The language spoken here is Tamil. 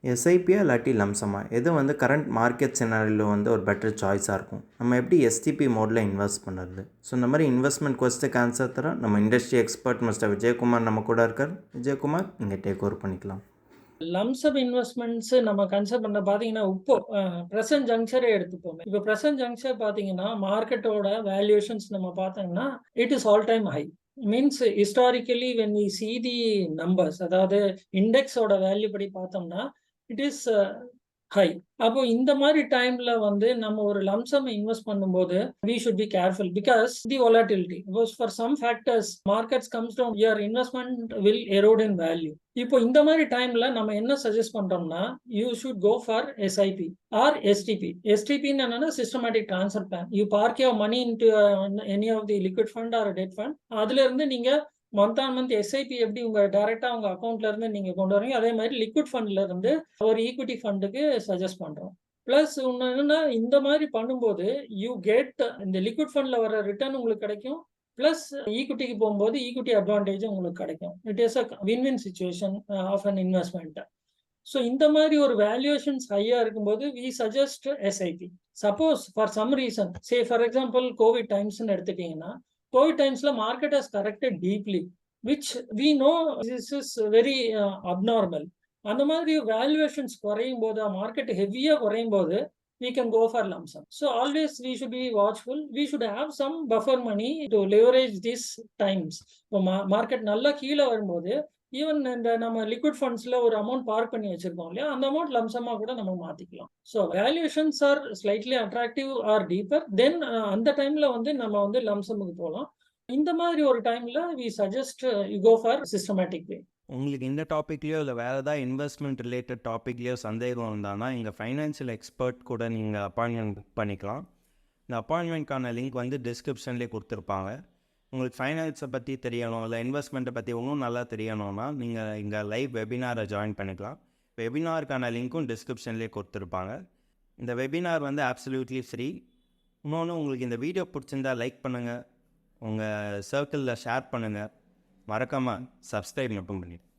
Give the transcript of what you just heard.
எஸ்ஐபியா இல்லாட்டி லம்சமா எது வந்து கரண்ட் மார்க்கெட் சினாரியில் வந்து ஒரு பெட்டர் சாய்ஸாக இருக்கும்? நம்ம எப்படி எஸ்டிபி மோடில் இன்வெஸ்ட் பண்ணுறது? ஸோ இந்த மாதிரி இன்வெஸ்ட்மெண்ட் கொஸ்ட்டுக்கு ஆன்சர் தர நம்ம இண்டஸ்ட்ரி எக்ஸ்பர்ட் மிஸ்டர் விஜயகுமார் நம்ம கூட இருக்கார். விஜயகுமார், நீங்கள் டேக் ஓவர் பண்ணிக்கலாம். லம்சம் இன்வெஸ்ட்மெண்ட்ஸ் நம்ம கன்சிடர் பண்ண பார்த்தீங்கன்னா, இப்போ பிரசன்ட் ஜங்ஷரே எடுத்துப்போமே. இப்போ பிரசன்ட் ஜங்ஷர் பார்த்தீங்கன்னா, மார்க்கெட்டோட வேல்யூவேஷன்ஸ் நம்ம பார்த்தோம்னா, it is all time high. Means historically when we see the numbers, அதாவது இண்டெக்ஸோட வேல்யூ படி பார்த்தோம்னா, இட் இஸ் ஹை. அப்போ இந்த மாதிரி டைம்ல வந்து நம்ம ஒரு லம்சம் இன்வெஸ்ட் பண்ணும்போது we should be careful because the volatility, because for some factors markets comes down, your investment will erode in value. இப்போ இந்த மாதிரி டைம்ல நம்ம என்ன சஜஸ்ட் பண்றோம்னா, you should go for SIP or STP. STP என்னன்னா systematic transfer plan. You park your money into any of the liquid fund or debt fund. அதுல இருந்து நீங்க மந்த் ஆன் மந்த் எஸ்ஐபி எப்படி உங்க டைரக்டா உங்க அக்கௌண்ட்ல இருந்து நீங்க கொண்டு வரீங்க, அதே மாதிரி லிக்விட் ஃபண்ட்ல இருந்து ஒரு ஈக்விட்டி ஃபண்டுக்கு சஜஸ்ட் பண்றோம். பிளஸ் ஒன்று என்னன்னா, இந்த மாதிரி பண்ணும்போது யூ கெட் இந்த லிக்விட் ஃபண்ட்ல வர ரிட்டர்ன் உங்களுக்கு கிடைக்கும். பிளஸ் ஈக்விட்டிக்கு போகும்போது ஈக்விட்டி அட்வான்டேஜ் உங்களுக்கு கிடைக்கும். It is a win win situation of an investment. So இந்த மாதிரி ஒரு வேல்யூவேஷன்ஸ் ஹையா இருக்கும்போது we suggest SIP. Suppose for some reason, say for example covid டைம்ஸ்ன்னு எடுத்துட்டீங்கன்னா, கோவிட் டைம்ஸ்ல market has corrected deeply, which we know this is very abnormal. அந்த மாதிரி வேல்யூவேஷன்ஸ் குறையும் போது, மார்க்கெட் ஹெவியா குறையும் போது we can go for lump sum. So always we should be watchful. We should have some buffer money to leverage these times. இப்போ மார்க்கெட் நல்லா கீழே வரும்போது ஈவன் இந்த நம்ம லிக்விட் ஃபண்ட்ஸ்ல ஒரு அமௌண்ட் பார்க் பண்ணி வச்சிருக்கோம் இல்லையா, அந்த அமௌண்ட் லம்சமா கூட நம்ம மாத்திக்கலாம். So valuations are slightly attractive or deeper, then அந்த டைம்ல வந்து நம்ம வந்து லம்சமுக்கு போகலாம். இந்த மாதிரி ஒரு டைம்ல we suggest you go for systematic way. உங்களுக்கு இந்த டாப்பிக்லேயோ இல்லை வேறு ஏதாவது இன்வெஸ்ட்மெண்ட் ரிலேட்டட் டாப்பிக்லேயோ சந்தேகம் இருந்தானா எங்கள் ஃபைனான்ஷியல் எக்ஸ்பர்ட் கூட நீங்கள் அப்பாயின்மெண்ட் புக் பண்ணிக்கலாம். இந்த அப்பாயின்மெண்ட்கான லிங்க் வந்து டிஸ்கிரிப்ஷன்லேயே கொடுத்துருப்பாங்க. உங்களுக்கு ஃபைனான்ஸை பற்றி தெரியணும், இல்லை இன்வெஸ்ட்மெண்ட்டை பற்றி இன்னும் நல்லா தெரியணும்னா நீங்கள் இங்கே லைவ் வெபினாரை ஜாயின் பண்ணிக்கலாம். வெபினாருக்கான லிங்க்கும் டிஸ்கிரிப்ஷன்லேயே கொடுத்துருப்பாங்க. இந்த வெபினார் வந்து அப்சல்யூட்லி ஃப்ரீ. இன்னொன்று, உங்களுக்கு இந்த வீடியோ பிடிச்சிருந்தா லைக் பண்ணுங்கள், உங்கள் சர்க்கிளில் ஷேர் பண்ணுங்கள், மறக்காமல் சப்ஸ்கிரைப் மட்டும் பண்ணிடுங்க.